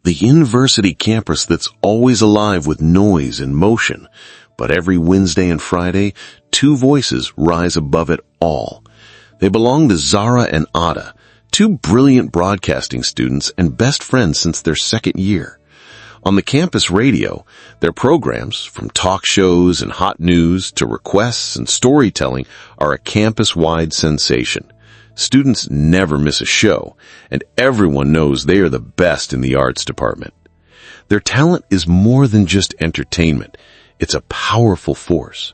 The university campus that's always alive with noise and motion, but every Wednesday and Friday, two voices rise above it all. They belong to Zara and Ada, two brilliant broadcasting students and best friends since their second year. On the campus radio, their programs, from talk shows and hot news to requests and storytelling, are a campus-wide sensation. Students never miss a show, and everyone knows they are the best in the arts department. Their talent is more than just entertainment. It's a powerful force.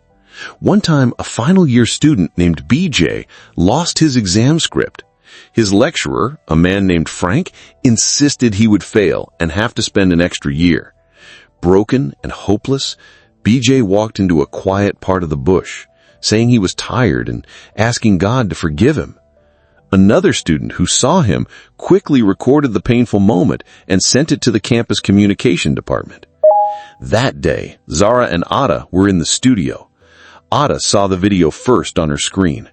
One time, a final year student named BJ lost his exam script. His lecturer, a man named Frank, insisted he would fail and have to spend an extra year. Broken and hopeless, BJ walked into a quiet part of the bush, saying he was tired and asking God to forgive him. Another student who saw him quickly recorded the painful moment and sent it to the campus communication department. That day, Zara and Ada were in the studio. Ada saw the video first on her screen.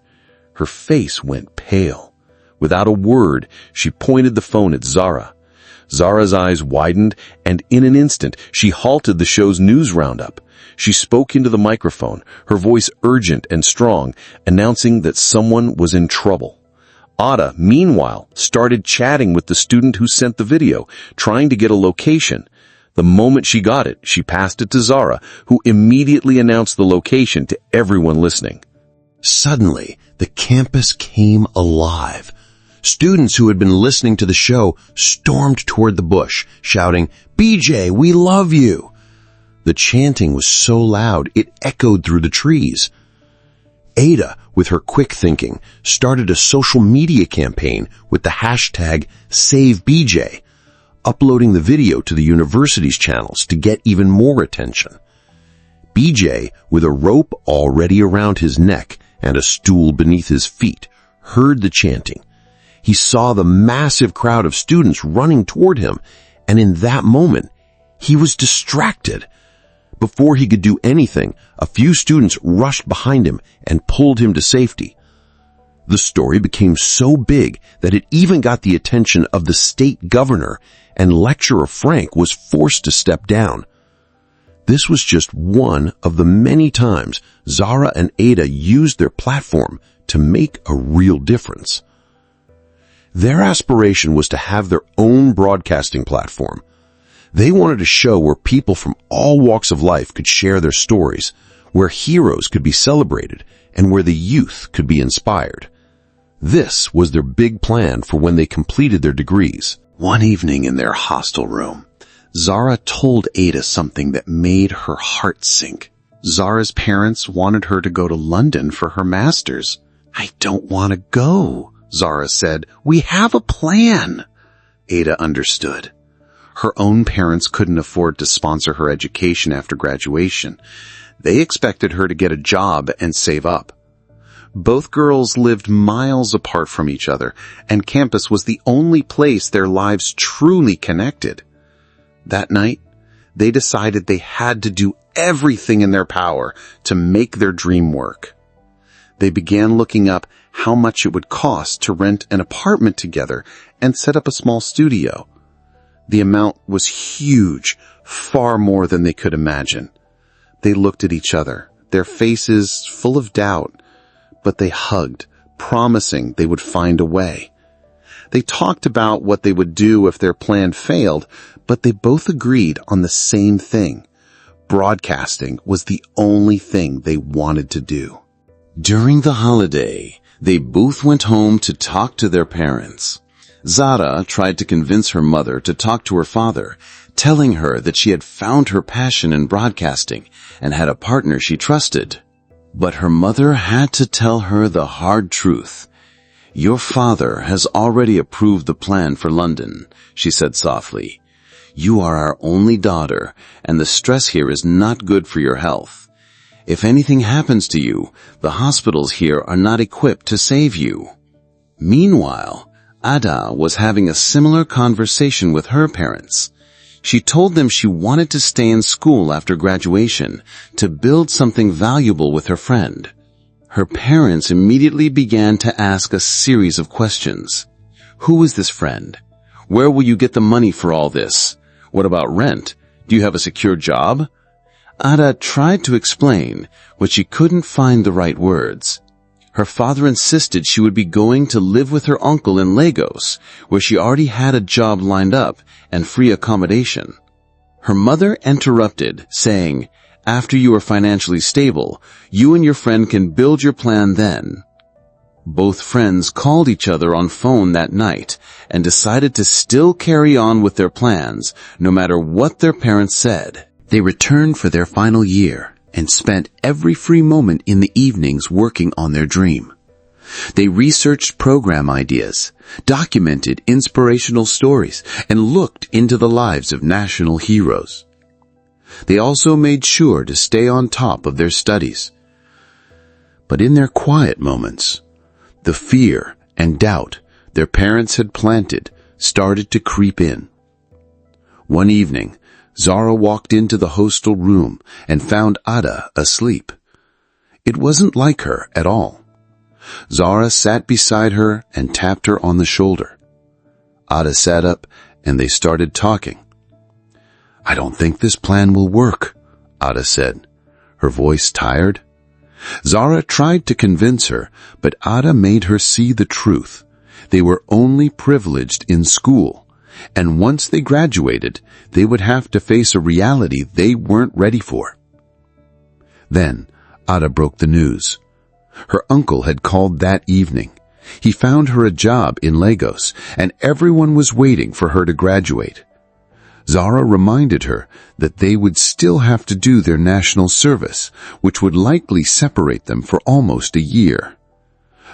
Her face went pale. Without a word, she pointed the phone at Zara. Zara's eyes widened, and in an instant, she halted the show's news roundup. She spoke into the microphone, her voice urgent and strong, announcing that someone was in trouble. Ada, meanwhile, started chatting with the student who sent the video, trying to get a location. The moment she got it, she passed it to Zara, who immediately announced the location to everyone listening. Suddenly, the campus came alive. Students who had been listening to the show stormed toward the bush, shouting, "BJ, we love you!" The chanting was so loud it echoed through the trees. Ada, with her quick thinking, started a social media campaign with the hashtag #SaveBJ, uploading the video to the university's channels to get even more attention. BJ, with a rope already around his neck and a stool beneath his feet, heard the chanting. He saw the massive crowd of students running toward him, and in that moment, he was distracted. Before he could do anything, a few students rushed behind him and pulled him to safety. The story became so big that it even got the attention of the state governor, and lecturer Frank was forced to step down. This was just one of the many times Zara and Ada used their platform to make a real difference. Their aspiration was to have their own broadcasting platform. They wanted a show where people from all walks of life could share their stories, where heroes could be celebrated, and where the youth could be inspired. This was their big plan for when they completed their degrees. One evening in their hostel room, Zara told Ada something that made her heart sink. Zara's parents wanted her to go to London for her master's. "I don't want to go," Zara said. "We have a plan." Ada understood. Her own parents couldn't afford to sponsor her education after graduation. They expected her to get a job and save up. Both girls lived miles apart from each other, and campus was the only place their lives truly connected. That night, they decided they had to do everything in their power to make their dream work. They began looking up how much it would cost to rent an apartment together and set up a small studio. The amount was huge, far more than they could imagine. They looked at each other, their faces full of doubt, but they hugged, promising they would find a way. They talked about what they would do if their plan failed, but they both agreed on the same thing. Broadcasting was the only thing they wanted to do. During the holiday, they both went home to talk to their parents. Zara tried to convince her mother to talk to her father, telling her that she had found her passion in broadcasting and had a partner she trusted. But her mother had to tell her the hard truth. "Your father has already approved the plan for London," she said softly. "You are our only daughter, and the stress here is not good for your health. If anything happens to you, the hospitals here are not equipped to save you." Meanwhile, Ada was having a similar conversation with her parents. She told them she wanted to stay in school after graduation to build something valuable with her friend. Her parents immediately began to ask a series of questions. Who is this friend? Where will you get the money for all this? What about rent? Do you have a secure job? Ada tried to explain, but she couldn't find the right words. Her father insisted she would be going to live with her uncle in Lagos, where she already had a job lined up and free accommodation. Her mother interrupted, saying, "After you are financially stable, you and your friend can build your plan then." Both friends called each other on phone that night and decided to still carry on with their plans, no matter what their parents said. They returned for their final year and spent every free moment in the evenings working on their dream. They researched program ideas, documented inspirational stories, and looked into the lives of national heroes. They also made sure to stay on top of their studies. But in their quiet moments, the fear and doubt their parents had planted started to creep in. One evening, Zara walked into the hostel room and found Ada asleep. It wasn't like her at all. Zara sat beside her and tapped her on the shoulder. Ada sat up and they started talking. "I don't think this plan will work," Ada said, her voice tired. Zara tried to convince her, but Ada made her see the truth. They were only privileged in school, and once they graduated, they would have to face a reality they weren't ready for. Then, Ada broke the news. Her uncle had called that evening. He found her a job in Lagos, and everyone was waiting for her to graduate. Zara reminded her that they would still have to do their national service, which would likely separate them for almost a year.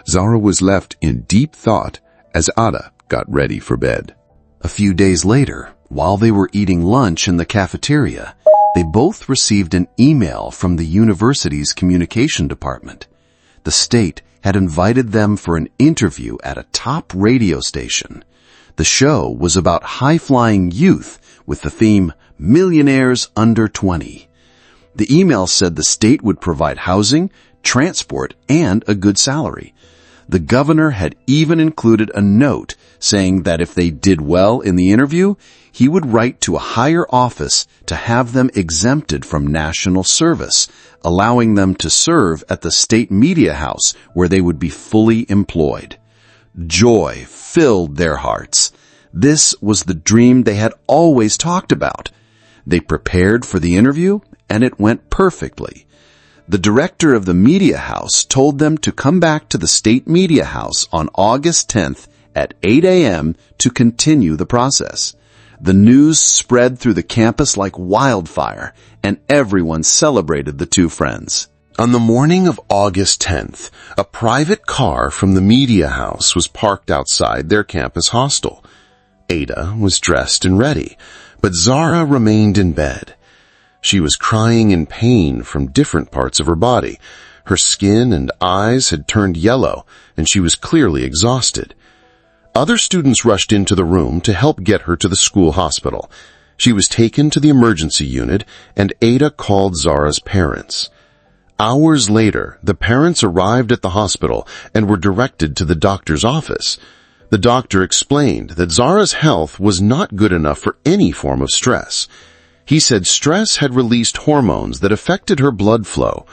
Zara was left in deep thought as Ada got ready for bed. A few days later, while they were eating lunch in the cafeteria, they both received an email from the university's communication department. The state had invited them for an interview at a top radio station. The show was about high-flying youth with the theme Millionaires Under 20. The email said the state would provide housing, transport, and a good salary. The governor had even included a note saying that if they did well in the interview, he would write to a higher office to have them exempted from national service, allowing them to serve at the state media house where they would be fully employed. Joy filled their hearts. This was the dream they had always talked about. They prepared for the interview, and it went perfectly. The director of the media house told them to come back to the state media house on August 10th at 8 a.m. to continue the process. The news spread through the campus like wildfire, and everyone celebrated the two friends. On the morning of August 10th, a private car from the media house was parked outside their campus hostel. Ada was dressed and ready, but Zara remained in bed. She was crying in pain from different parts of her body. Her skin and eyes had turned yellow, and she was clearly exhausted. Other students rushed into the room to help get her to the school hospital. She was taken to the emergency unit, and Ada called Zara's parents. Hours later, the parents arrived at the hospital and were directed to the doctor's office. The doctor explained that Zara's health was not good enough for any form of stress. He said stress had released hormones that affected her blood flow.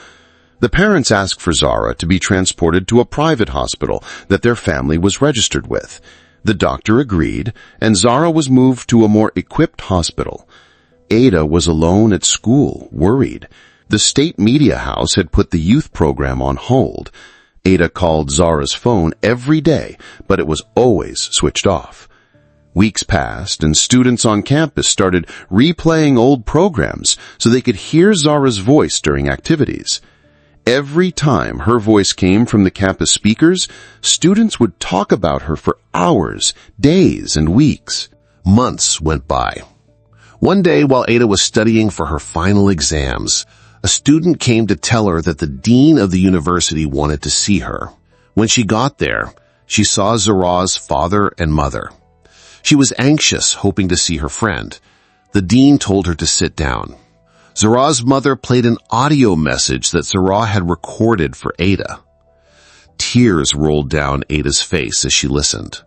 The parents asked for Zara to be transported to a private hospital that their family was registered with. The doctor agreed, and Zara was moved to a more equipped hospital. Ada was alone at school, worried. The state media house had put the youth program on hold. Ada called Zara's phone every day, but it was always switched off. Weeks passed, and students on campus started replaying old programs so they could hear Zara's voice during activities. Every time her voice came from the campus speakers, students would talk about her for hours, days, and weeks. Months went by. One day, while Ada was studying for her final exams, a student came to tell her that the dean of the university wanted to see her. When she got there, she saw Zara's father and mother. She was anxious, hoping to see her friend. The dean told her to sit down. Zara's mother played an audio message that Zara had recorded for Ada. Tears rolled down Ada's face as she listened.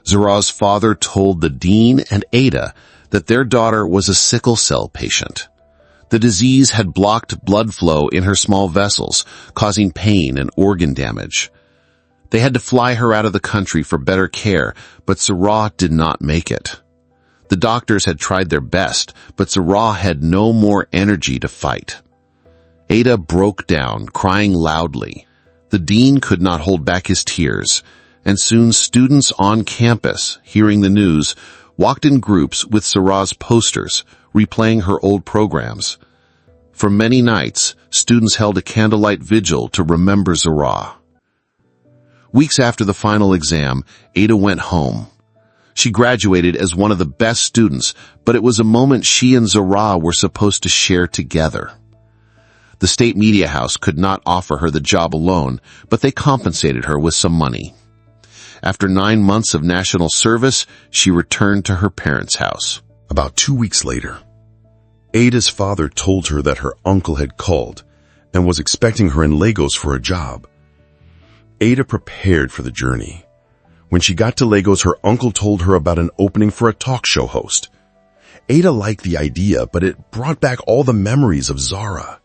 Zara's father told the dean and Ada that their daughter was a sickle cell patient. The disease had blocked blood flow in her small vessels, causing pain and organ damage. They had to fly her out of the country for better care, but Zara did not make it. The doctors had tried their best, but Zara had no more energy to fight. Ada broke down, crying loudly. The dean could not hold back his tears, and soon students on campus, hearing the news, walked in groups with Zara's posters, replaying her old programs. For many nights, students held a candlelight vigil to remember Zara. Weeks after the final exam, Ada went home. She graduated as one of the best students, but it was a moment she and Zara were supposed to share together. The state media house could not offer her the job alone, but they compensated her with some money. After 9 months of national service, she returned to her parents' house. About 2 weeks later, Ada's father told her that her uncle had called and was expecting her in Lagos for a job. Ada prepared for the journey. When she got to Lagos, her uncle told her about an opening for a talk show host. Ada liked the idea, but it brought back all the memories of Zara.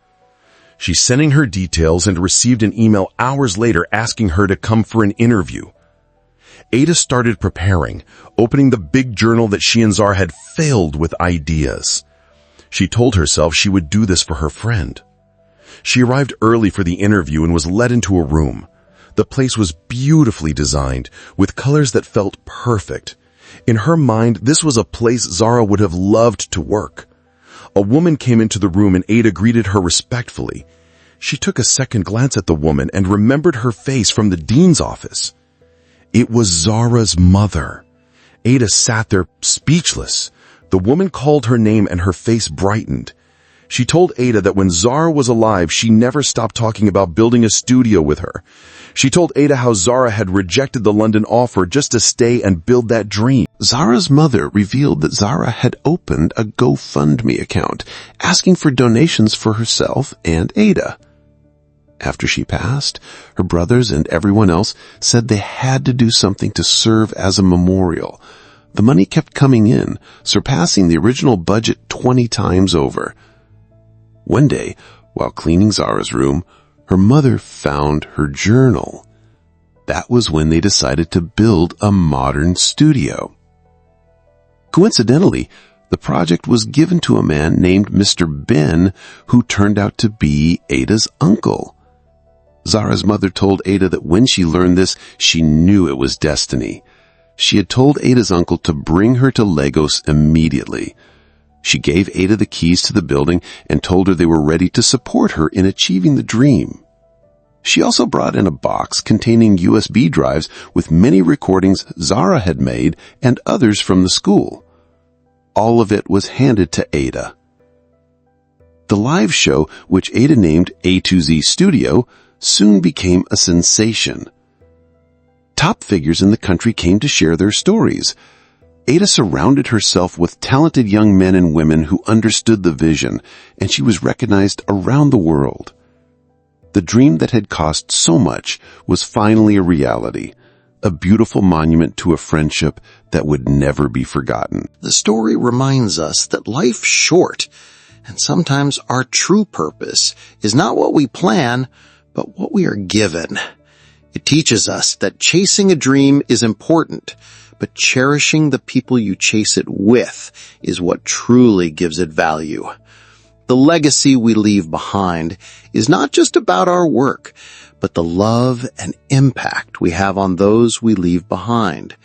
She sent in her details and received an email hours later asking her to come for an interview. Ada started preparing, opening the big journal that she and Zara had filled with ideas. She told herself she would do this for her friend. She arrived early for the interview and was led into a room. The place was beautifully designed, with colors that felt perfect. In her mind, this was a place Zara would have loved to work. A woman came into the room and Ada greeted her respectfully. She took a second glance at the woman and remembered her face from the dean's office. It was Zara's mother. Ada sat there speechless. The woman called her name and her face brightened. She told Ada that when Zara was alive, she never stopped talking about building a studio with her. She told Ada how Zara had rejected the London offer just to stay and build that dream. Zara's mother revealed that Zara had opened a GoFundMe account, asking for donations for herself and Ada. After she passed, her brothers and everyone else said they had to do something to serve as a memorial. The money kept coming in, surpassing the original budget 20 times over. One day, while cleaning Zara's room, her mother found her journal. That was when they decided to build a modern studio. Coincidentally, the project was given to a man named Mr. Ben, who turned out to be Ada's uncle. Zara's mother told Ada that when she learned this, she knew it was destiny. She had told Ada's uncle to bring her to Lagos immediately. She gave Ada the keys to the building and told her they were ready to support her in achieving the dream. She also brought in a box containing USB drives with many recordings Zara had made and others from the school. All of it was handed to Ada. The live show, which Ada named A to Z Studio, soon became a sensation. Top figures in the country came to share their stories. Ada surrounded herself with talented young men and women who understood the vision, and she was recognized around the world. The dream that had cost so much was finally a reality, a beautiful monument to a friendship that would never be forgotten. The story reminds us that life's short, and sometimes our true purpose is not what we plan, but what we are given. It teaches us that chasing a dream is important, but cherishing the people you chase it with is what truly gives it value. The legacy we leave behind is not just about our work, but the love and impact we have on those we leave behind.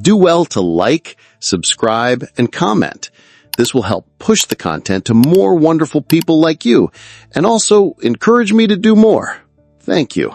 Do well to like, subscribe, and comment. This will help push the content to more wonderful people like you, and also encourage me to do more. Thank you.